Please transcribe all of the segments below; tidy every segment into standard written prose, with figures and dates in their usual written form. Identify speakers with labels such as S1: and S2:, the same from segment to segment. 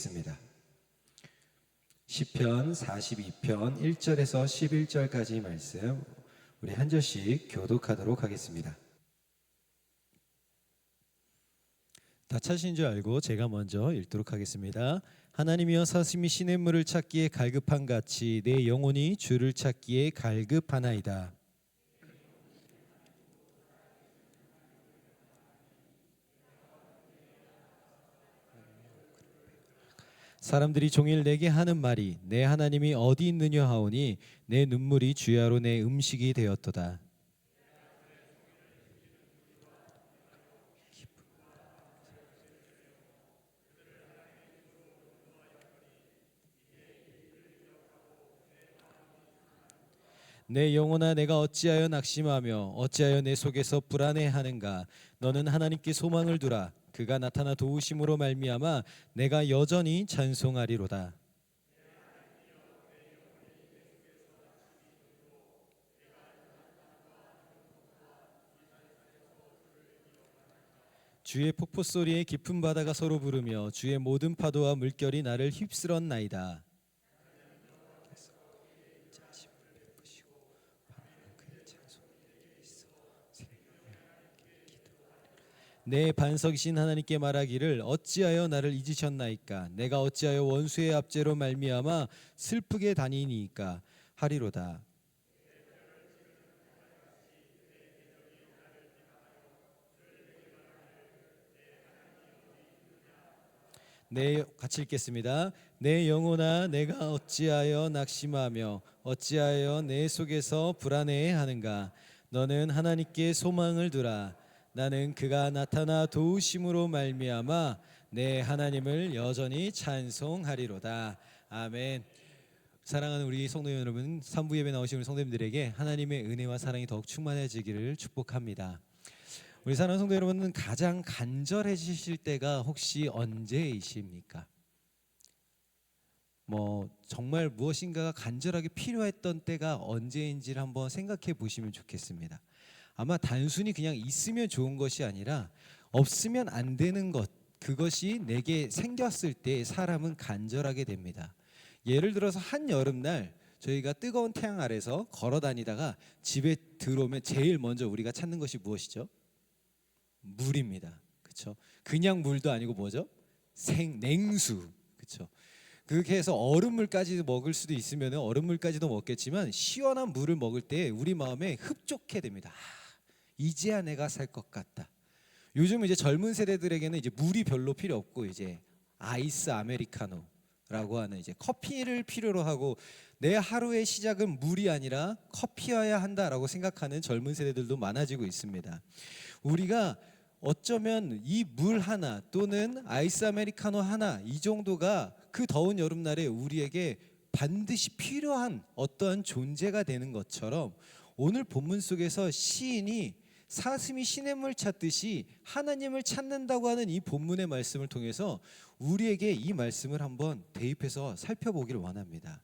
S1: 있습니다. 시편 42편 1절에서 11절까지 말씀 우리 한 절씩 교독하도록 하겠습니다.
S2: 다 찾으신 줄 알고 제가 먼저 읽도록 하겠습니다. 하나님이여, 사슴이 시냇물을 찾기에 갈급한 같이 내 영혼이 주를 찾기에 갈급하나이다. 사람들이 종일 내게 하는 말이 내 하나님이 어디 있느냐 하오니 내 눈물이 주야로 내 음식이 되었도다. 내 영혼아, 내가 어찌하여 낙심하며 어찌하여 내 속에서 불안해하는가. 너는 하나님께 소망을 두라. 그가 나타나 도우심으로 말미암아 내가 여전히 찬송하리로다. 주의 폭포 소리에 깊은 바다가 서로 부르며 주의 모든 파도와 물결이 나를 휩쓸었나이다. 내 반석이신 하나님께 말하기를 어찌하여 나를 잊으셨나이까. 내가 어찌하여 원수의 압제로 말미암아 슬프게 다니니까 하리로다. 같이 읽겠습니다. 내 영혼아, 내가 어찌하여 낙심하며 어찌하여 내 속에서 불안해하는가. 너는 하나님께 소망을 두라. 나는 그가 나타나 도우심으로 말미암아 내 하나님을 여전히 찬송하리로다. 아멘. 사랑하는 우리 성도 여러분, 3부 예배 나오신 우리 성도님들에게 하나님의 은혜와 사랑이 더욱 충만해지기를 축복합니다. 우리 사랑하는 성도 여러분은 가장 간절해지실 때가 혹시 언제이십니까? 정말 무엇인가가 간절하게 필요했던 때가 언제인지를 한번 생각해 보시면 좋겠습니다. 아마 단순히 그냥 있으면 좋은 것이 아니라 없으면 안 되는 것, 그것이 내게 생겼을 때 사람은 간절하게 됩니다. 예를 들어서 한 여름날 저희가 뜨거운 태양 아래서 걸어 다니다가 집에 들어오면 제일 먼저 우리가 찾는 것이 무엇이죠? 물입니다. 그렇죠? 그냥 물도 아니고 뭐죠? 냉수. 그렇죠? 그렇게 해서 얼음물까지 먹을 수도 있으면 얼음물까지도 먹겠지만 시원한 물을 먹을 때 우리 마음에 흡족해 됩니다. 이제야 내가 살 것 같다. 요즘 이제 젊은 세대들에게는 이제 물이 별로 필요 없고 이제 아이스 아메리카노라고 하는 이제 커피를 필요로 하고 내 하루의 시작은 물이 아니라 커피여야 한다라고 생각하는 젊은 세대들도 많아지고 있습니다. 우리가 어쩌면 이 물 하나 또는 아이스 아메리카노 하나 이 정도가 그 더운 여름날에 우리에게 반드시 필요한 어떠한 존재가 되는 것처럼 오늘 본문 속에서 시인이 사슴이 시냇물 찾듯이 하나님을 찾는다고 하는 이 본문의 말씀을 통해서 우리에게 이 말씀을 한번 대입해서 살펴보기를 원합니다.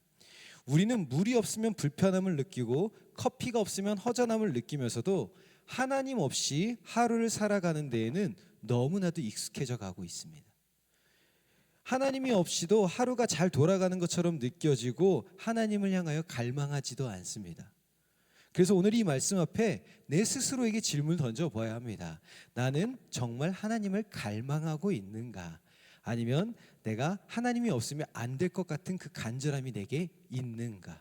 S2: 우리는 물이 없으면 불편함을 느끼고 커피가 없으면 허전함을 느끼면서도 하나님 없이 하루를 살아가는 데에는 너무나도 익숙해져 가고 있습니다. 하나님이 없이도 하루가 잘 돌아가는 것처럼 느껴지고 하나님을 향하여 갈망하지도 않습니다. 그래서 오늘 이 말씀 앞에 내 스스로에게 질문을 던져봐야 합니다. 나는 정말 하나님을 갈망하고 있는가? 아니면 내가 하나님이 없으면 안 될 것 같은 그 간절함이 내게 있는가?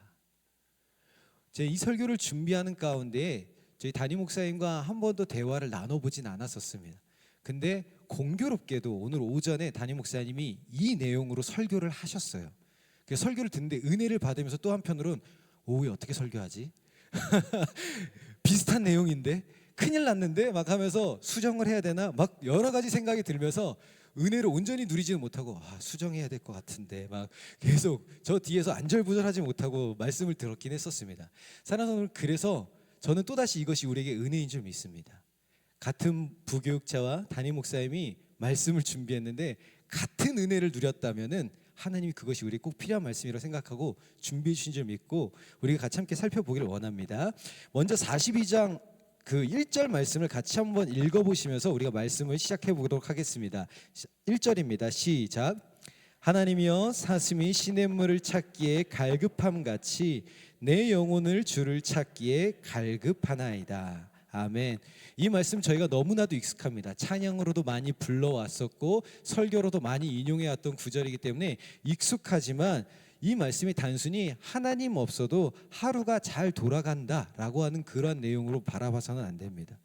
S2: 제 이 설교를 준비하는 가운데 저희 담임 목사님과 한 번도 대화를 나눠보진 않았었습니다. 근데 공교롭게도 오늘 오전에 담임 목사님이 이 내용으로 설교를 하셨어요. 그 설교를 듣는데 은혜를 받으면서 또 한편으로는 오후에 어떻게 설교하지? 비슷한 내용인데 큰일 났는데 막 하면서 수정을 해야 되나 막 여러 가지 생각이 들면서 은혜를 온전히 누리지는 못하고 수정해야 될 것 같은데 막 계속 저 뒤에서 안절부절하지 못하고 말씀을 들었긴 했었습니다. 사랑하는 오늘, 그래서 저는 또다시 이것이 우리에게 은혜인 줄 믿습니다. 같은 부교육자와 담임 목사님이 말씀을 준비했는데 같은 은혜를 누렸다면은 하나님이 그것이 우리에게 꼭 필요한 말씀이라고 생각하고 준비해 주신 줄 믿고 우리가 같이 함께 살펴보기를 원합니다. 먼저 42장 그 1절 말씀을 같이 한번 읽어보시면서 우리가 말씀을 시작해 보도록 하겠습니다. 1절입니다. 시작. 하나님이여 사슴이 시냇물을 찾기에 갈급함 같이 내 영혼을 주를 찾기에 갈급하나이다. 아멘. 이 말씀 저희가 너무나도 익숙합니다. 찬양으로도 많이 불러왔었고 설교로도 많이 인용해왔던 구절이기 때문에 익숙하지만 이 말씀이 단순히 하나님 없어도 하루가 잘 돌아간다라고 하는 그런 내용으로 바라봐서는 안 됩니다.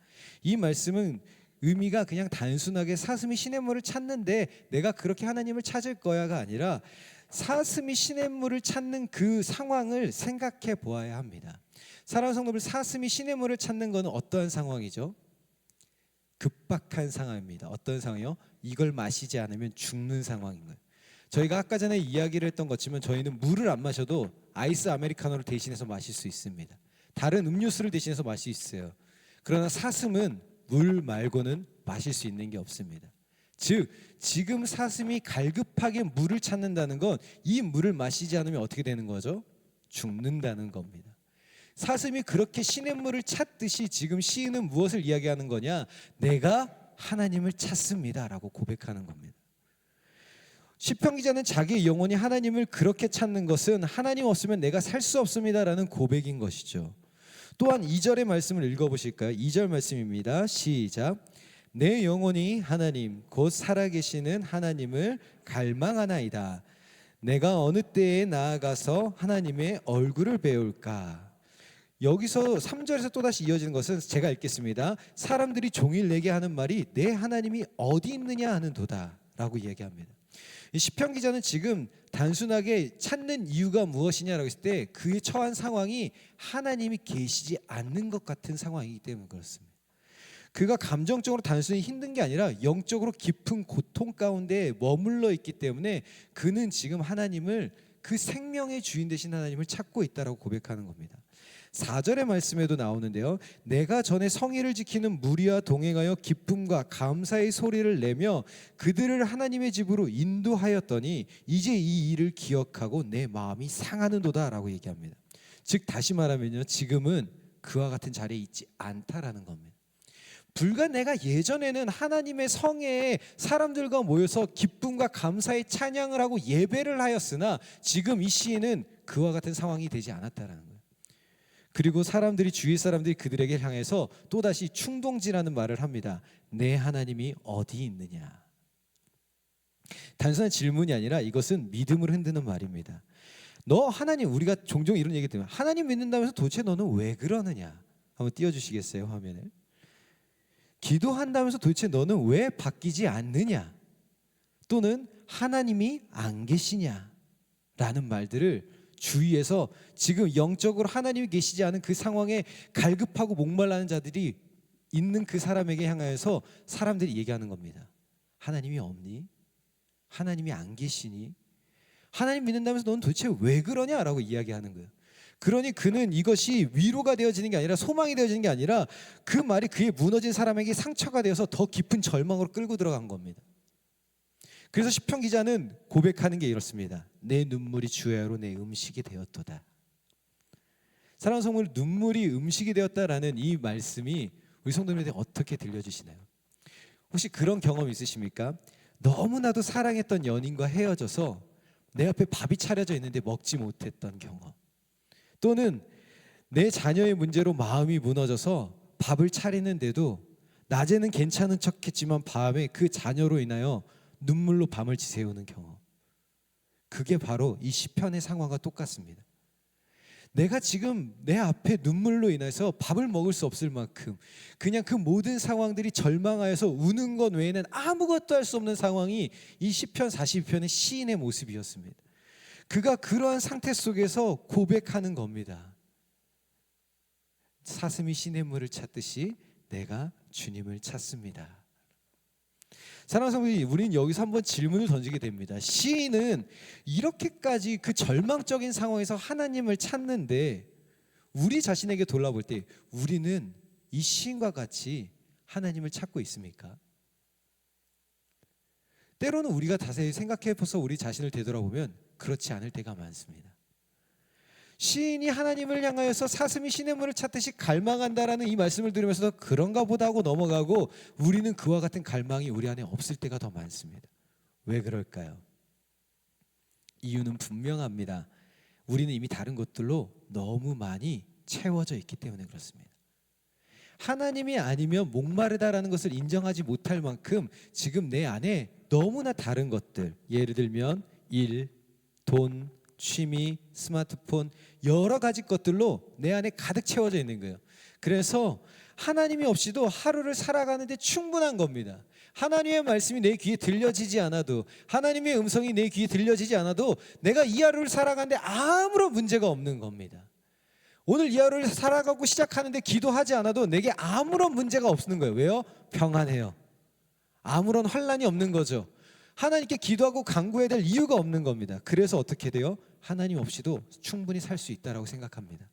S2: 이 말씀은 의미가 그냥 단순하게 사슴이 시냇물을 찾는데 내가 그렇게 하나님을 찾을 거야가 아니라 사슴이 시냇물을 찾는 그 상황을 생각해 보아야 합니다. 사랑하는 성도들, 사슴이 시냇물을 찾는 것은 어떠한 상황이죠? 급박한 상황입니다. 어떤 상황이요? 이걸 마시지 않으면 죽는 상황인 거예요. 저희가 아까 전에 이야기를 했던 것처럼 저희는 물을 안 마셔도 아이스 아메리카노를 대신해서 마실 수 있습니다. 다른 음료수를 대신해서 마실 수 있어요. 그러나 사슴은 물 말고는 마실 수 있는 게 없습니다. 즉 지금 사슴이 갈급하게 물을 찾는다는 건 이 물을 마시지 않으면 어떻게 되는 거죠? 죽는다는 겁니다. 사슴이 그렇게 시냇물을 찾듯이 지금 시인은 무엇을 이야기하는 거냐? 내가 하나님을 찾습니다라고 고백하는 겁니다. 시편 기자는 자기의 영혼이 하나님을 그렇게 찾는 것은 하나님 없으면 내가 살 수 없습니다라는 고백인 것이죠. 또한 2절의 말씀을 읽어보실까요? 2절 말씀입니다. 시작. 내 영혼이 하나님 곧 살아계시는 하나님을 갈망하나이다. 내가 어느 때에 나아가서 하나님의 얼굴을 배울까? 여기서 3절에서 또다시 이어지는 것은 제가 읽겠습니다. 사람들이 종일 내게 하는 말이 내 하나님이 어디 있느냐 하는 도다 라고 이야기합니다. 이 시편 기자는 지금 단순하게 찾는 이유가 무엇이냐라고 했을 때 그의 처한 상황이 하나님이 계시지 않는 것 같은 상황이기 때문에 그렇습니다. 그가 감정적으로 단순히 힘든 게 아니라 영적으로 깊은 고통 가운데 머물러 있기 때문에 그는 지금 하나님을 그 생명의 주인 되신 하나님을 찾고 있다라고 고백하는 겁니다. 4절의 말씀에도 나오는데요. 내가 전에 성의를 지키는 무리와 동행하여 기쁨과 감사의 소리를 내며 그들을 하나님의 집으로 인도하였더니 이제 이 일을 기억하고 내 마음이 상하는도다라고 얘기합니다. 즉 다시 말하면요, 지금은 그와 같은 자리에 있지 않다라는 겁니다. 불과 내가 예전에는 하나님의 성회에 사람들과 모여서 기쁨과 감사의 찬양을 하고 예배를 하였으나 지금 이 시인은 그와 같은 상황이 되지 않았다라는 거예요. 그리고 주위 사람들이 그들에게 향해서 또다시 충동질하는 말을 합니다. 내 하나님이 어디 있느냐? 단순한 질문이 아니라 이것은 믿음을 흔드는 말입니다. 너 하나님, 우리가 종종 이런 얘기 들으면 하나님 믿는다면서 도대체 너는 왜 그러느냐? 한번 띄워주시겠어요, 화면을? 기도한다면서 도대체 너는 왜 바뀌지 않느냐? 또는 하나님이 안 계시냐? 라는 말들을 주위에서 지금 영적으로 하나님이 계시지 않은 그 상황에 갈급하고 목말라는 자들이 있는 그 사람에게 향하여서 사람들이 얘기하는 겁니다. 하나님이 없니? 하나님이 안 계시니? 하나님 믿는다면서 너는 도대체 왜 그러냐라고 이야기하는 거예요. 그러니 그는 이것이 위로가 되어지는 게 아니라 소망이 되어지는 게 아니라 그 말이 그의 무너진 사람에게 상처가 되어서 더 깊은 절망으로 끌고 들어간 겁니다. 그래서 시편 기자는 고백하는 게 이렇습니다. 내 눈물이 주야로 내 음식이 되었도다. 사랑하는 성도들, 눈물이 음식이 되었다라는 이 말씀이 우리 성도님들에게 어떻게 들려주시나요? 혹시 그런 경험 있으십니까? 너무나도 사랑했던 연인과 헤어져서 내 앞에 밥이 차려져 있는데 먹지 못했던 경험, 또는 내 자녀의 문제로 마음이 무너져서 밥을 차리는데도 낮에는 괜찮은 척했지만 밤에 그 자녀로 인하여 눈물로 밤을 지새우는 경험. 그게 바로 이 시편의 상황과 똑같습니다. 내가 지금 내 앞에 눈물로 인해서 밥을 먹을 수 없을 만큼 그냥 그 모든 상황들이 절망하여서 우는 것 외에는 아무것도 할 수 없는 상황이 이 시편 42편의 시인의 모습이었습니다. 그가 그러한 상태 속에서 고백하는 겁니다. 사슴이 시냇물을 찾듯이 내가 주님을 찾습니다. 사랑하는 성도님, 우리는 여기서 한번 질문을 던지게 됩니다. 시인은 이렇게까지 그 절망적인 상황에서 하나님을 찾는데 우리 자신에게 돌아볼 때 우리는 이 시인과 같이 하나님을 찾고 있습니까? 때로는 우리가 자세히 생각해서 우리 자신을 되돌아보면 그렇지 않을 때가 많습니다. 시인이 하나님을 향하여서 사슴이 시냇물을 찾듯이 갈망한다라는 이 말씀을 들으면서 그런가 보다 하고 넘어가고 우리는 그와 같은 갈망이 우리 안에 없을 때가 더 많습니다. 왜 그럴까요? 이유는 분명합니다. 우리는 이미 다른 것들로 너무 많이 채워져 있기 때문에 그렇습니다. 하나님이 아니면 목마르다라는 것을 인정하지 못할 만큼 지금 내 안에 너무나 다른 것들, 예를 들면 일, 돈, 취미, 스마트폰, 여러 가지 것들로 내 안에 가득 채워져 있는 거예요. 그래서 하나님이 없이도 하루를 살아가는데 충분한 겁니다. 하나님의 말씀이 내 귀에 들려지지 않아도, 하나님의 음성이 내 귀에 들려지지 않아도 내가 이 하루를 살아가는데 아무런 문제가 없는 겁니다. 오늘 이 하루를 살아가고 시작하는데 기도하지 않아도 내게 아무런 문제가 없는 거예요. 왜요? 평안해요. 아무런 환란이 없는 거죠. 하나님께 기도하고 간구해야 될 이유가 없는 겁니다. 그래서 어떻게 돼요? 하나님 없이도 충분히 살 수 있다라고 생각합니다.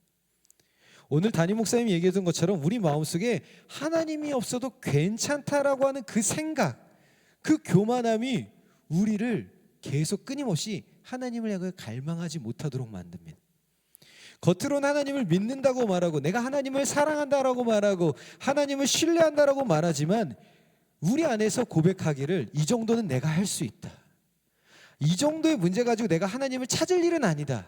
S2: 오늘 담임 목사님이 얘기했던 것처럼 우리 마음속에 하나님이 없어도 괜찮다라고 하는 그 생각, 그 교만함이 우리를 계속 끊임없이 하나님을 향해 갈망하지 못하도록 만듭니다. 겉으로는 하나님을 믿는다고 말하고 내가 하나님을 사랑한다라고 말하고 하나님을 신뢰한다라고 말하지만 우리 안에서 고백하기를 이 정도는 내가 할 수 있다. 이 정도의 문제 가지고 내가 하나님을 찾을 일은 아니다.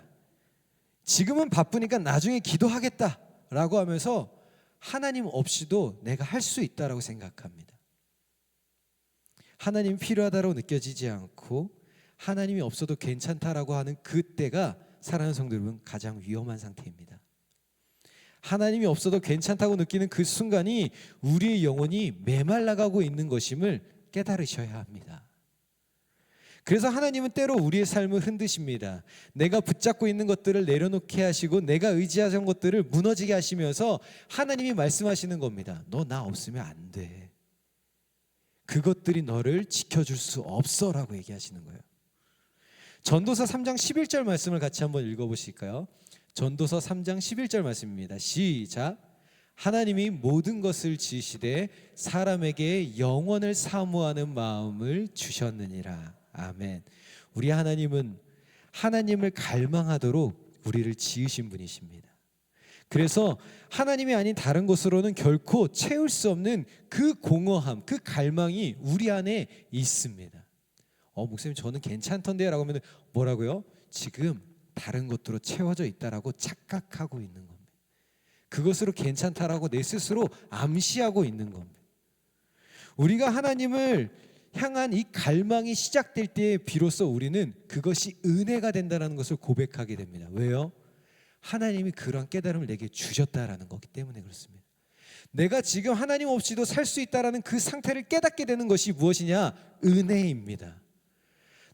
S2: 지금은 바쁘니까 나중에 기도하겠다라고 하면서 하나님 없이도 내가 할 수 있다라고 생각합니다. 하나님이 필요하다고 느껴지지 않고 하나님이 없어도 괜찮다라고 하는 그때가 사랑하는 성도 여러분 가장 위험한 상태입니다. 하나님이 없어도 괜찮다고 느끼는 그 순간이 우리의 영혼이 메말라가고 있는 것임을 깨달으셔야 합니다. 그래서 하나님은 때로 우리의 삶을 흔드십니다. 내가 붙잡고 있는 것들을 내려놓게 하시고 내가 의지하던 것들을 무너지게 하시면서 하나님이 말씀하시는 겁니다. 너 나 없으면 안 돼. 그것들이 너를 지켜줄 수 없어라고 얘기하시는 거예요. 전도서 3장 11절 말씀을 같이 한번 읽어보실까요? 전도서 3장 11절 말씀입니다. 시작. 하나님이 모든 것을 지으시되 사람에게 영원을 사모하는 마음을 주셨느니라. 아멘. 우리 하나님은 하나님을 갈망하도록 우리를 지으신 분이십니다. 그래서 하나님이 아닌 다른 것으로는 결코 채울 수 없는 그 공허함, 그 갈망이 우리 안에 있습니다. 목사님 저는 괜찮던데요 라고 하면 뭐라고요? 지금 다른 것들로 채워져 있다라고 착각하고 있는 겁니다. 그것으로 괜찮다라고 내 스스로 암시하고 있는 겁니다. 우리가 하나님을 향한 이 갈망이 시작될 때에 비로소 우리는 그것이 은혜가 된다는 것을 고백하게 됩니다. 왜요? 하나님이 그런 깨달음을 내게 주셨다라는 거기 때문에 그렇습니다. 내가 지금 하나님 없이도 살 수 있다라는 그 상태를 깨닫게 되는 것이 무엇이냐? 은혜입니다.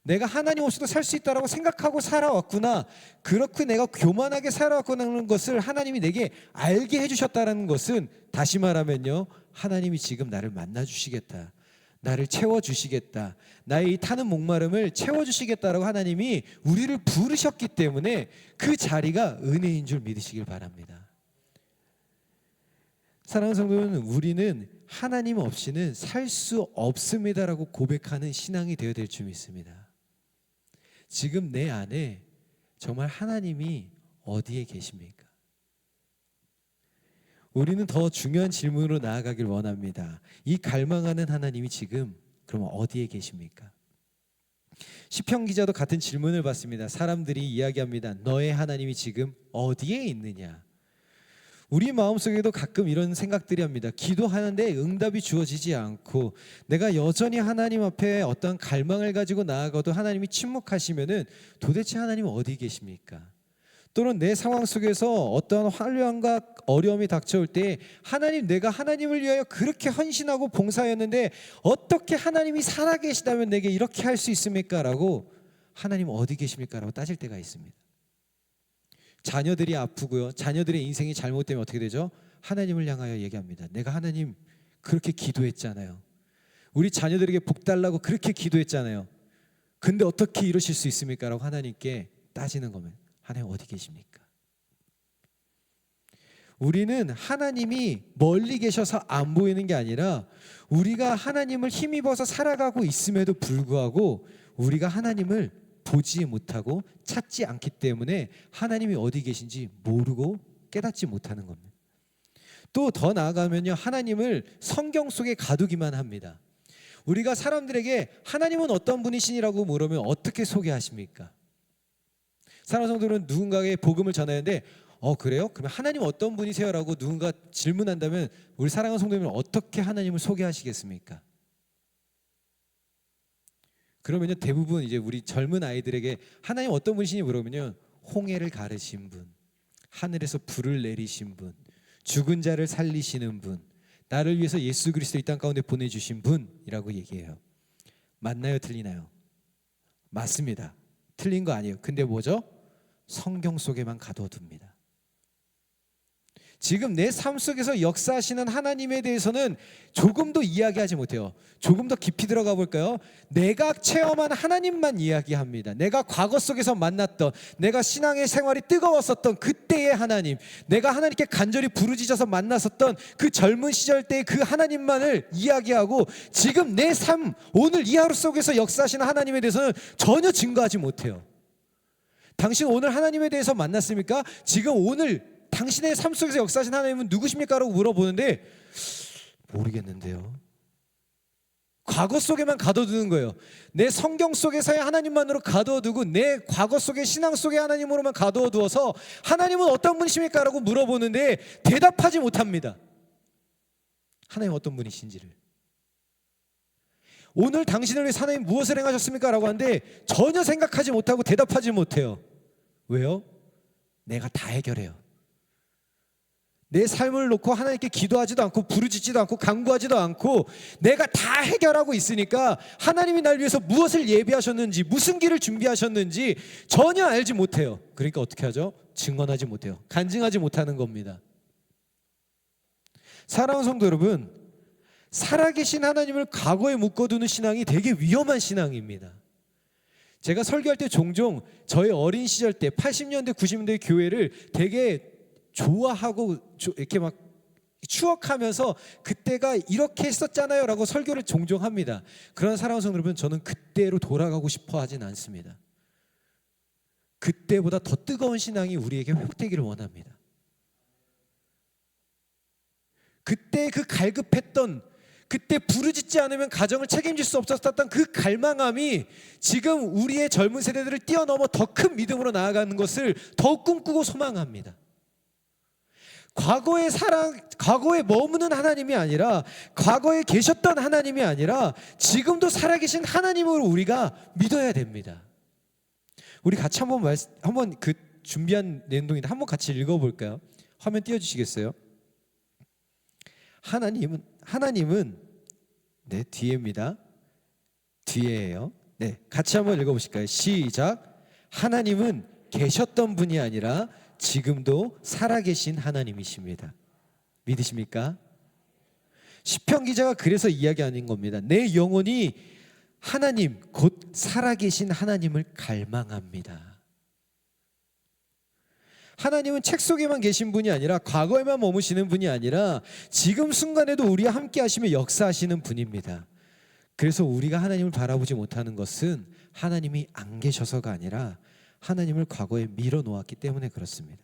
S2: 내가 하나님 없이도 살 수 있다라고 생각하고 살아왔구나. 그렇게 내가 교만하게 살아왔구나는 것을 하나님이 내게 알게 해주셨다는 것은 다시 말하면요. 하나님이 지금 나를 만나주시겠다. 나를 채워주시겠다. 나의 이 타는 목마름을 채워주시겠다라고 하나님이 우리를 부르셨기 때문에 그 자리가 은혜인 줄 믿으시길 바랍니다. 사랑하는 성도는 우리는 하나님 없이는 살 수 없습니다라고 고백하는 신앙이 되어야 될 줄 믿습니다. 지금 내 안에 정말 하나님이 어디에 계십니까? 우리는 더 중요한 질문으로 나아가길 원합니다. 이 갈망하는 하나님이 지금 그러면 어디에 계십니까? 시편 기자도 같은 질문을 받습니다. 사람들이 이야기합니다. 너의 하나님이 지금 어디에 있느냐? 우리 마음속에도 가끔 이런 생각들이 합니다. 기도하는데 응답이 주어지지 않고 내가 여전히 하나님 앞에 어떤 갈망을 가지고 나아가도 하나님이 침묵하시면은 도대체 하나님은 어디 계십니까? 또는 내 상황 속에서 어떤 환란과 어려움이 닥쳐올 때 하나님, 내가 하나님을 위하여 그렇게 헌신하고 봉사했는데 어떻게 하나님이 살아계시다면 내게 이렇게 할 수 있습니까? 라고 하나님 어디 계십니까? 라고 따질 때가 있습니다. 자녀들이 아프고요. 자녀들의 인생이 잘못되면 어떻게 되죠? 하나님을 향하여 얘기합니다. 내가 하나님 그렇게 기도했잖아요. 우리 자녀들에게 복 달라고 그렇게 기도했잖아요. 근데 어떻게 이러실 수 있습니까? 라고 하나님께 따지는 거면 하나님 어디 계십니까? 우리는 하나님이 멀리 계셔서 안 보이는 게 아니라 우리가 하나님을 힘입어서 살아가고 있음에도 불구하고 우리가 하나님을 보지 못하고 찾지 않기 때문에 하나님이 어디 계신지 모르고 깨닫지 못하는 겁니다. 또 더 나아가면요, 하나님을 성경 속에 가두기만 합니다. 우리가 사람들에게 하나님은 어떤 분이시니라고 물으면 어떻게 소개하십니까? 사랑하는 성도들은 누군가에게 복음을 전하는데 그래요? 그러면 하나님 어떤 분이세요? 라고 누군가 질문한다면 우리 사랑하는 성도님은 어떻게 하나님을 소개하시겠습니까? 그러면요 대부분 이제 우리 젊은 아이들에게 하나님 어떤 분이시니 물어보면요 홍해를 가르신 분, 하늘에서 불을 내리신 분, 죽은 자를 살리시는 분, 나를 위해서 예수 그리스도 이 땅 가운데 보내주신 분이라고 얘기해요. 맞나요? 틀리나요? 맞습니다. 틀린 거 아니에요. 근데 뭐죠? 성경 속에만 가둬둡니다. 지금 내 삶 속에서 역사하시는 하나님에 대해서는 조금도 이야기하지 못해요. 조금 더 깊이 들어가 볼까요? 내가 체험한 하나님만 이야기합니다. 내가 과거 속에서 만났던, 내가 신앙의 생활이 뜨거웠었던 그때의 하나님, 내가 하나님께 간절히 부르짖어서 만났었던 그 젊은 시절 때의 그 하나님만을 이야기하고 지금 내 삶, 오늘 이 하루 속에서 역사하시는 하나님에 대해서는 전혀 증거하지 못해요. 당신 오늘 하나님에 대해서 만났습니까? 지금 오늘 당신의 삶 속에서 역사하신 하나님은 누구십니까? 라고 물어보는데 모르겠는데요. 과거 속에만 가둬두는 거예요. 내 성경 속에서의 하나님만으로 가둬두고 내 과거 속의 신앙 속의 하나님으로만 가둬두어서 하나님은 어떤 분이십니까? 라고 물어보는데 대답하지 못합니다. 하나님 어떤 분이신지를. 오늘 당신을 위해 하나님 무엇을 행하셨습니까? 라고 하는데 전혀 생각하지 못하고 대답하지 못해요. 왜요? 내가 다 해결해요. 내 삶을 놓고 하나님께 기도하지도 않고 부르짖지도 않고 간구하지도 않고 내가 다 해결하고 있으니까 하나님이 날 위해서 무엇을 예비하셨는지 무슨 길을 준비하셨는지 전혀 알지 못해요. 그러니까 어떻게 하죠? 증언하지 못해요. 간증하지 못하는 겁니다. 사랑하는 성도 여러분, 살아계신 하나님을 과거에 묶어두는 신앙이 되게 위험한 신앙입니다. 제가 설교할 때 종종 저의 어린 시절 때 80년대 90년대 교회를 되게 좋아하고 이렇게 막 추억하면서 그때가 이렇게 했었잖아요 라고 설교를 종종 합니다. 그런 사랑하는 성도 여러분, 저는 그때로 돌아가고 싶어 하진 않습니다. 그때보다 더 뜨거운 신앙이 우리에게 회복되기를 원합니다. 그때 그 갈급했던, 그때 부르짖지 않으면 가정을 책임질 수 없었던 그 갈망함이 지금 우리의 젊은 세대들을 뛰어넘어 더 큰 믿음으로 나아가는 것을 더욱 꿈꾸고 소망합니다. 과거의 사랑, 과거에 머무는 하나님이 아니라 과거에 계셨던 하나님이 아니라 지금도 살아계신 하나님으로 우리가 믿어야 됩니다. 우리 같이 한번 그 준비한 내용인데 한번 같이 읽어볼까요? 화면 띄워주시겠어요? 하나님은 네 뒤에입니다. 뒤에예요. 네, 같이 한번 읽어보실까요? 시작. 하나님은 계셨던 분이 아니라 지금도 살아계신 하나님이십니다. 믿으십니까? 시편 기자가 그래서 이야기하는 겁니다. 내 영혼이 하나님 곧 살아계신 하나님을 갈망합니다. 하나님은 책 속에만 계신 분이 아니라 과거에만 머무시는 분이 아니라 지금 순간에도 우리와 함께 하시며 역사하시는 분입니다. 그래서 우리가 하나님을 바라보지 못하는 것은 하나님이 안 계셔서가 아니라 하나님을 과거에 밀어놓았기 때문에 그렇습니다.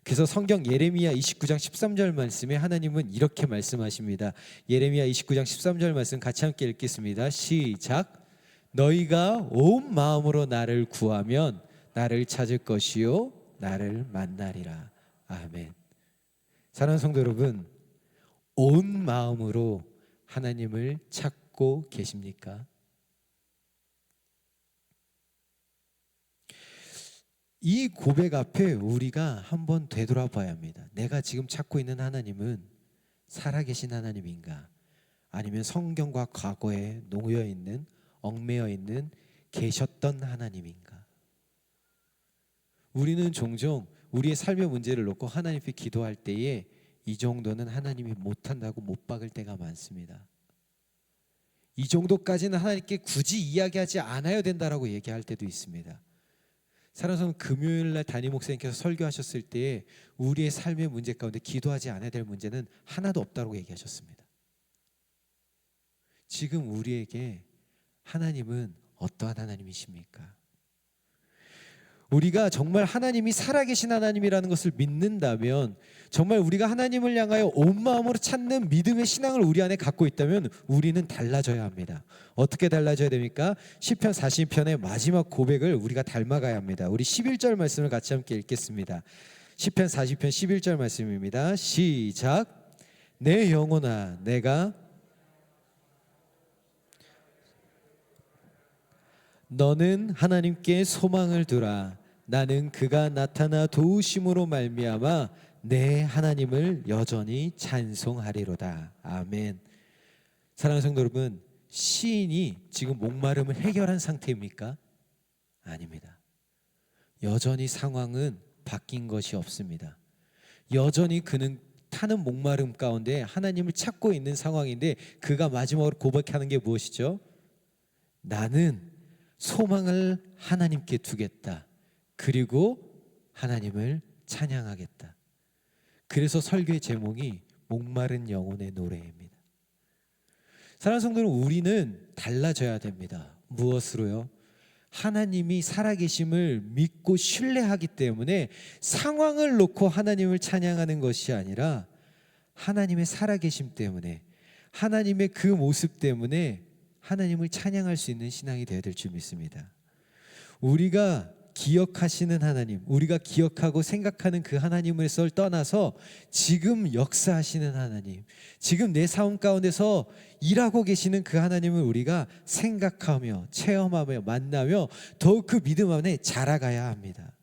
S2: 그래서 성경 예레미야 29장 13절 말씀에 하나님은 이렇게 말씀하십니다. 예레미야 29장 13절 말씀 같이 함께 읽겠습니다. 시작. 너희가 온 마음으로 나를 구하면 나를 찾을 것이요 나를 만나리라. 아멘. 사랑하는 성도 여러분, 온 마음으로 하나님을 찾고 계십니까? 이 고백 앞에 우리가 한번 되돌아봐야 합니다. 내가 지금 찾고 있는 하나님은 살아계신 하나님인가? 아니면 성경과 과거에 놓여 있는, 얽매여 있는 계셨던 하나님인가? 우리는 종종 우리의 삶의 문제를 놓고 하나님께 기도할 때에 이 정도는 하나님이 못한다고 못 박을 때가 많습니다. 이 정도까지는 하나님께 굳이 이야기하지 않아야 된다라고 얘기할 때도 있습니다. 사랑하는 금요일날 담임 목사님께서 설교하셨을 때 우리의 삶의 문제 가운데 기도하지 않아야 될 문제는 하나도 없다고 얘기하셨습니다. 지금 우리에게 하나님은 어떠한 하나님이십니까? 우리가 정말 하나님이 살아계신 하나님이라는 것을 믿는다면, 정말 우리가 하나님을 향하여 온 마음으로 찾는 믿음의 신앙을 우리 안에 갖고 있다면 우리는 달라져야 합니다. 어떻게 달라져야 됩니까? 시편 40편의 마지막 고백을 우리가 닮아가야 합니다. 우리 11절 말씀을 같이 함께 읽겠습니다. 시편 40편 11절 말씀입니다. 시작. 내 영혼아 내가 너는 하나님께 소망을 두라. 나는 그가 나타나 도우심으로 말미암아 내 하나님을 여전히 찬송하리로다. 아멘. 사랑하는 성도 여러분, 시인이 지금 목마름을 해결한 상태입니까? 아닙니다. 여전히 상황은 바뀐 것이 없습니다. 여전히 그는 타는 목마름 가운데 하나님을 찾고 있는 상황인데, 그가 마지막으로 고백하는 게 무엇이죠? 나는 소망을 하나님께 두겠다. 그리고 하나님을 찬양하겠다. 그래서 설교의 제목이 목마른 영혼의 노래입니다. 사랑하는 성도는 우리는 달라져야 됩니다. 무엇으로요? 하나님이 살아계심을 믿고 신뢰하기 때문에 상황을 놓고 하나님을 찬양하는 것이 아니라 하나님의 살아계심 때문에, 하나님의 그 모습 때문에 하나님을 찬양할 수 있는 신앙이 되어야 될 줄 믿습니다. 우리가 기억하시는 하나님, 우리가 기억하고 생각하는 그 하나님을 떠나서 지금 역사하시는 하나님, 지금 내 삶 가운데서 일하고 계시는 그 하나님을 우리가 생각하며 체험하며 만나며 더욱 그 믿음 안에 자라가야 합니다.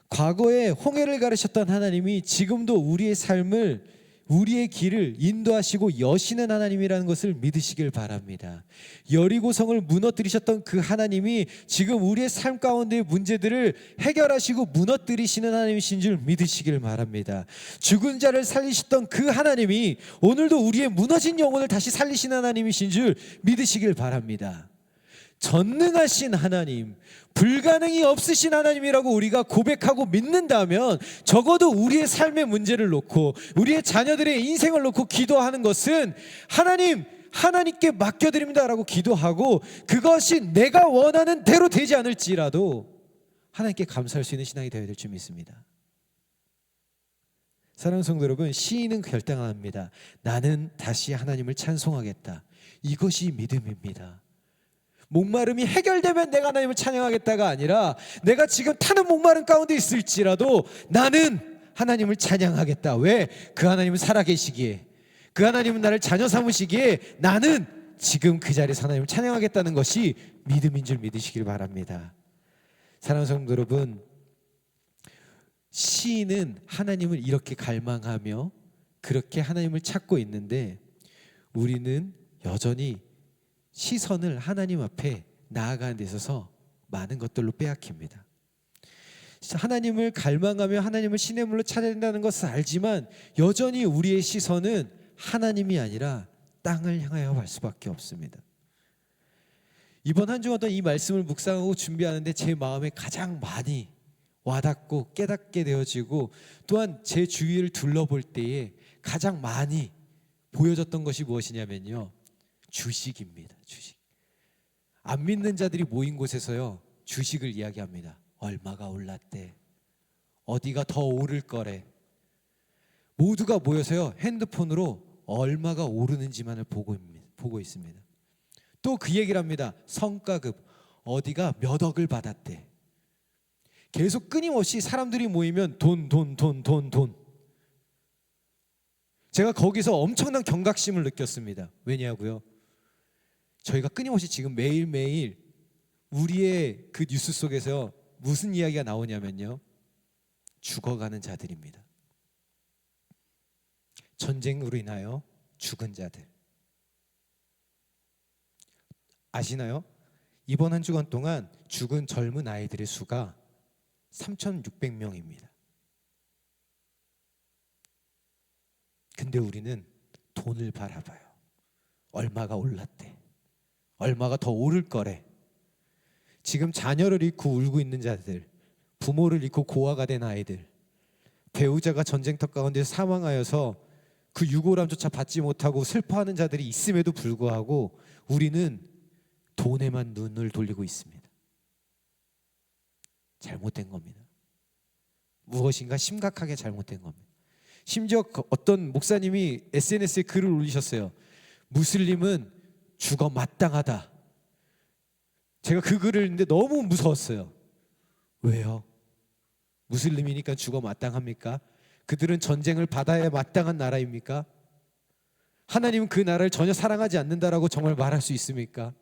S2: 과거에 홍해를 가르셨던 하나님이 지금도 우리의 삶을, 우리의 길을 인도하시고 여시는 하나님이라는 것을 믿으시길 바랍니다. 여리고성을 무너뜨리셨던 그 하나님이 지금 우리의 삶 가운데의 문제들을 해결하시고 무너뜨리시는 하나님이신 줄 믿으시길 바랍니다. 죽은 자를 살리셨던 그 하나님이 오늘도 우리의 무너진 영혼을 다시 살리시는 하나님이신 줄 믿으시길 바랍니다. 전능하신 하나님, 불가능이 없으신 하나님이라고 우리가 고백하고 믿는다면, 적어도 우리의 삶의 문제를 놓고 우리의 자녀들의 인생을 놓고 기도하는 것은 하나님께 맡겨드립니다라고 기도하고, 그것이 내가 원하는 대로 되지 않을지라도 하나님께 감사할 수 있는 신앙이 되어야 될 줄 믿습니다. 사랑하는 성도 여러분, 시인은 결단합니다. 나는 다시 하나님을 찬송하겠다. 이것이 믿음입니다. 목마름이 해결되면 내가 하나님을 찬양하겠다가 아니라, 내가 지금 타는 목마름 가운데 있을지라도 나는 하나님을 찬양하겠다. 왜? 그 하나님은 살아계시기에, 그 하나님은 나를 자녀 삼으시기에 나는 지금 그 자리에서 하나님을 찬양하겠다는 것이 믿음인 줄 믿으시길 바랍니다. 사랑하는 성도 여러분, 시인은 하나님을 이렇게 갈망하며 그렇게 하나님을 찾고 있는데, 우리는 여전히 시선을 하나님 앞에 나아가는 데 있어서 많은 것들로 빼앗깁니다. 하나님을 갈망하며 하나님을 시냇물로 찾아야 된다는 것을 알지만 여전히 우리의 시선은 하나님이 아니라 땅을 향하여 갈 수밖에 없습니다. 이번 한 주간 동안 이 말씀을 묵상하고 준비하는데 제 마음에 가장 많이 와닿고 깨닫게 되어지고, 또한 제 주위를 둘러볼 때에 가장 많이 보여졌던 것이 무엇이냐면요, 주식입니다. 주식. 안 믿는 자들이 모인 곳에서요, 주식을 이야기합니다. 얼마가 올랐대, 어디가 더 오를 거래. 모두가 모여서요, 핸드폰으로 얼마가 오르는지만을 보고 있습니다. 또 그 얘기를 합니다. 성과급, 어디가 몇 억을 받았대. 계속 끊임없이 사람들이 모이면 돈. 제가 거기서 엄청난 경각심을 느꼈습니다. 왜냐고요? 저희가 끊임없이 지금 매일매일 우리의 그 뉴스 속에서 무슨 이야기가 나오냐면요, 죽어가는 자들입니다. 전쟁으로 인하여 죽은 자들. 아시나요? 이번 한 주간 동안 죽은 젊은 아이들의 수가 3,600명입니다. 근데 우리는 돈을 바라봐요. 얼마가 올랐대, 얼마가 더 오를 거래. 지금 자녀를 잃고 울고 있는 자들, 부모를 잃고 고아가 된 아이들, 배우자가 전쟁터 가운데 사망하여서 그 유골함조차 받지 못하고 슬퍼하는 자들이 있음에도 불구하고 우리는 돈에만 눈을 돌리고 있습니다. 잘못된 겁니다. 무엇인가 심각하게 잘못된 겁니다. 심지어 어떤 목사님이 SNS에 글을 올리셨어요. 무슬림은 죽어 마땅하다. 제가 그 글을 읽는데 너무 무서웠어요. 왜요? 무슬림이니까 죽어 마땅합니까? 그들은 전쟁을 받아야 마땅한 나라입니까? 하나님은 그 나라를 전혀 사랑하지 않는다라고 정말 말할 수 있습니까?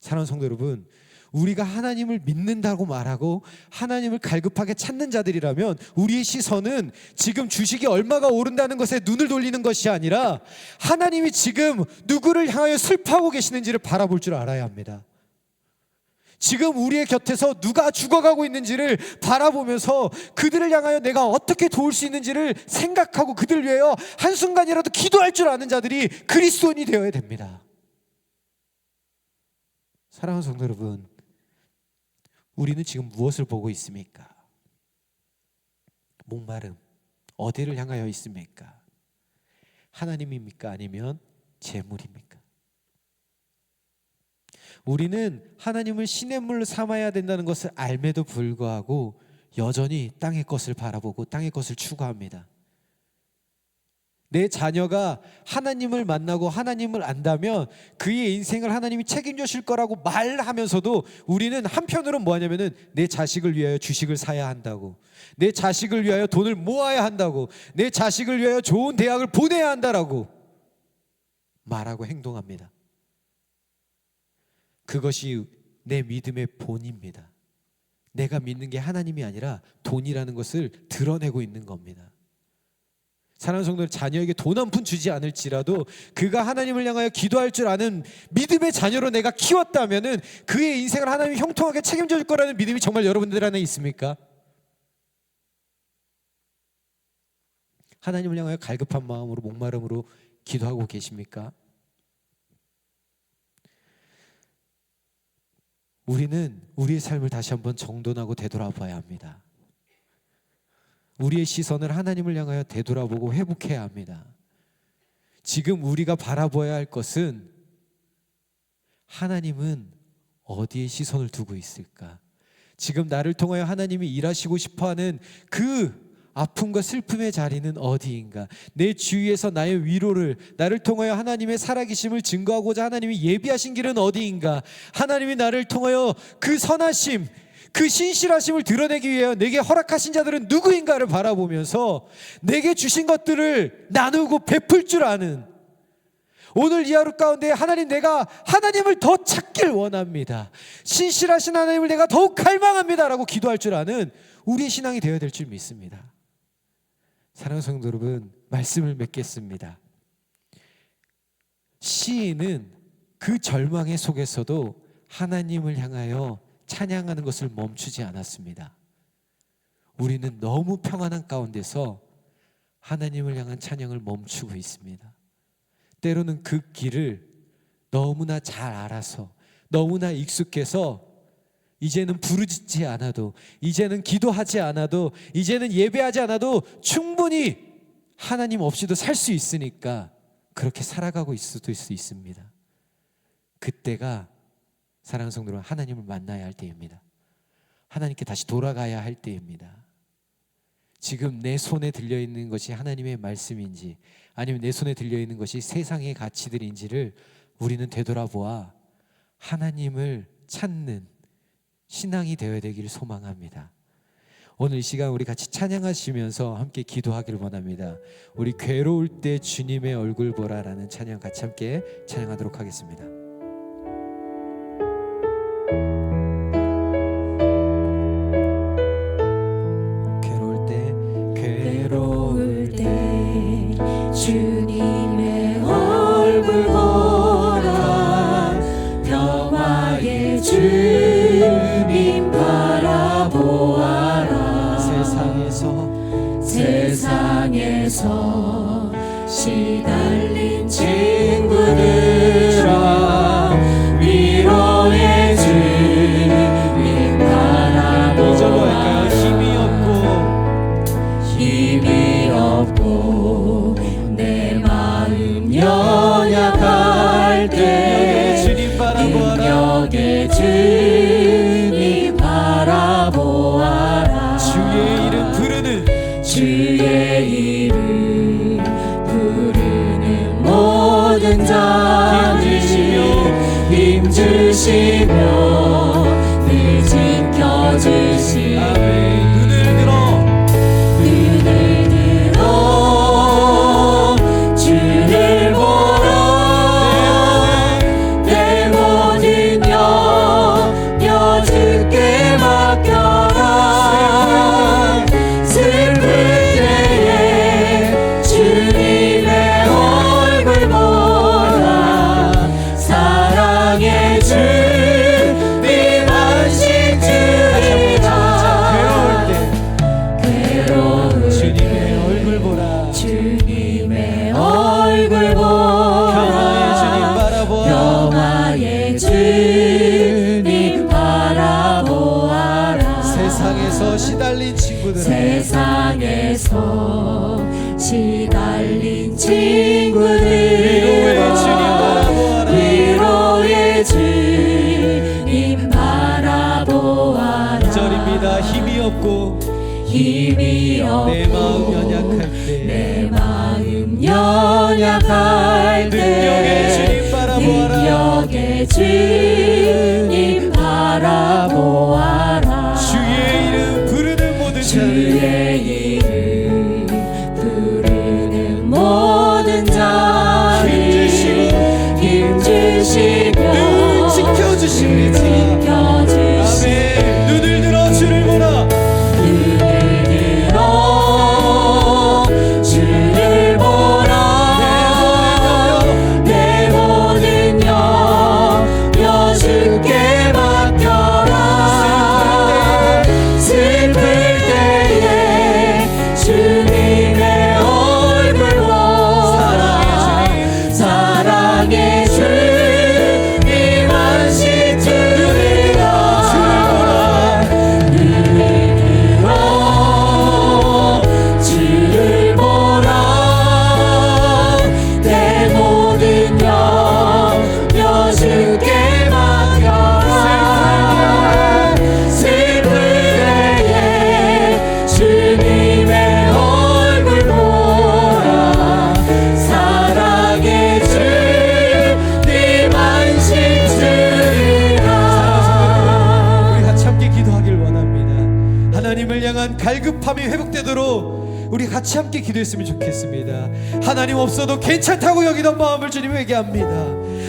S2: 사랑하는 성도 여러분, 우리가 하나님을 믿는다고 말하고 하나님을 갈급하게 찾는 자들이라면 우리의 시선은 지금 주식이 얼마가 오른다는 것에 눈을 돌리는 것이 아니라 하나님이 지금 누구를 향하여 슬퍼하고 계시는지를 바라볼 줄 알아야 합니다. 지금 우리의 곁에서 누가 죽어가고 있는지를 바라보면서 그들을 향하여 내가 어떻게 도울 수 있는지를 생각하고 그들을 위하여 한순간이라도 기도할 줄 아는 자들이 그리스도인이 되어야 됩니다. 사랑하는 성도 여러분, 우리는 지금 무엇을 보고 있습니까? 목마름, 어디를 향하여 있습니까? 하나님입니까? 아니면 재물입니까? 우리는 하나님을 시냇물로 삼아야 된다는 것을 알매도 불구하고 여전히 땅의 것을 바라보고 땅의 것을 추구합니다. 내 자녀가 하나님을 만나고 하나님을 안다면 그의 인생을 하나님이 책임져 줄 거라고 말하면서도 우리는 한편으로는 뭐하냐면은 내 자식을 위하여 주식을 사야 한다고, 내 자식을 위하여 돈을 모아야 한다고, 내 자식을 위하여 좋은 대학을 보내야 한다라고 말하고 행동합니다. 그것이 내 믿음의 본입니다. 내가 믿는 게 하나님이 아니라 돈이라는 것을 드러내고 있는 겁니다. 사랑하는 성도들, 자녀에게 돈 한 푼 주지 않을지라도 그가 하나님을 향하여 기도할 줄 아는 믿음의 자녀로 내가 키웠다면은 그의 인생을 하나님이 형통하게 책임져 줄 거라는 믿음이 정말 여러분들 안에 있습니까? 하나님을 향하여 갈급한 마음으로 목마름으로 기도하고 계십니까? 우리는 우리의 삶을 다시 한번 정돈하고 되돌아봐야 합니다. 우리의 시선을 하나님을 향하여 되돌아보고 회복해야 합니다. 지금 우리가 바라봐야 할 것은 하나님은 어디에 시선을 두고 있을까? 지금 나를 통하여 하나님이 일하시고 싶어하는 그 아픔과 슬픔의 자리는 어디인가? 내 주위에서 나의 위로를, 나를 통하여 하나님의 살아계심을 증거하고자 하나님이 예비하신 길은 어디인가? 하나님이 나를 통하여 그 선하심, 그 신실하심을 드러내기 위해 내게 허락하신 자들은 누구인가를 바라보면서 내게 주신 것들을 나누고 베풀 줄 아는, 오늘 이 하루 가운데 하나님, 내가 하나님을 더 찾길 원합니다, 신실하신 하나님을 내가 더욱 갈망합니다 라고 기도할 줄 아는 우리의 신앙이 되어야 될 줄 믿습니다. 사랑하는 성도 여러분, 말씀을 맺겠습니다. 시인은 그 절망의 속에서도 하나님을 향하여 찬양하는 것을 멈추지 않았습니다. 우리는 너무 평안한 가운데서 하나님을 향한 찬양을 멈추고 있습니다. 때로는 그 길을 너무나 잘 알아서, 너무나 익숙해서 이제는 부르짖지 않아도, 이제는 기도하지 않아도, 이제는 예배하지 않아도 충분히 하나님 없이도 살 수 있으니까 그렇게 살아가고 있을 수 있습니다. 그때가 사랑하는 성도 여러분, 하나님을 만나야 할 때입니다. 하나님께 다시 돌아가야 할 때입니다. 지금 내 손에 들려있는 것이 하나님의 말씀인지 아니면 내 손에 들려있는 것이 세상의 가치들인지를 우리는 되돌아보아 하나님을 찾는 신앙이 되어야 되기를 소망합니다. 오늘 이 시간 우리 같이 찬양하시면서 함께 기도하기를 원합니다. 우리 괴로울 때 주님의 얼굴 보라라는 찬양 같이 함께 찬양하도록 하겠습니다.
S3: 괴로울 때 주님의 얼굴 보라, 평화의 주님 바라보아라. 세상에서 시달린 친구들아, 위로의 주님 바라보아라. 힘이 없고 내 마음 연약할 때 능력의 주님 바라보아라. 주의 이름 부르는 모든 자들 힘주시며 늘 지켜주시네. 눈을 들어 주를 보라. 내 모든 염려 주께 맡겨라. 슬플 때에 주님의 얼굴 보라. 사랑의 주님 안식 주리라. 괴로울
S2: 주님의 얼굴 보라.
S3: 주님의 얼굴
S2: 평화의 주님
S3: 평화의 주님
S2: 바라보아라.
S3: 바라보아라.
S2: 세상에서 시달린 친구들,
S3: 세상에서 시달린 친구들
S2: 위로의 주님 바라보아라.
S3: 위로의 주님 바라보아라.
S2: 2절입니다. 힘이 없고
S3: 힘이 없고
S2: 내 마음 연약할 때
S3: 내 마음 연약할
S2: 능력의 주님
S3: 때
S2: 바라보아라.
S3: 능력의 주님 바라보아라.
S2: 주의 이름 부르는 모든 자를
S3: 주의 이름 부르는 모든 자를 힘주시며
S2: 늘 지켜주시는 자. 아멘. 눈을 들어 주를 보라.
S3: 눈을 들어 주를 보라. 내 모든 염려 주께 맡겨라. 슬플 때에 주님의 얼굴 보라. 사랑의 주님 안식 주리라. 눈을 들어 주를 보라. 내 모든 염려 주께 맡겨라. 슬플 때에 주님의 얼굴 보라. 사랑의 주님 안식 주리라.
S2: 우리 같이 함께 기도하길 원합니다. 하나님을 향한 갈급함이 회복되도록 우리 같이 함께 기도했으면 좋겠습니다. 하나님 없어도 괜찮다고 여기던 마음을 주님 회개합니다.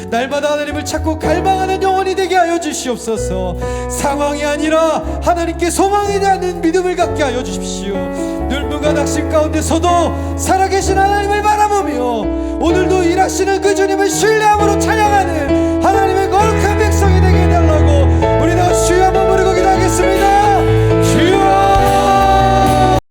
S2: 날마다 하나님을 찾고 갈망하는 영혼이 되게 하여 주시옵소서. 상황이 아니라 하나님께 소망이 되는 믿음을 갖게 하여 주십시오. 눈물과 낙심 가운데서도 살아계신 하나님을 바라보며 오늘도 일하시는 그 주님을 신뢰함으로 찬양하는 하나님의 거룩한 백성이 되게 해달라고 우리 다 주여 한번 부르고 기도하겠습니다.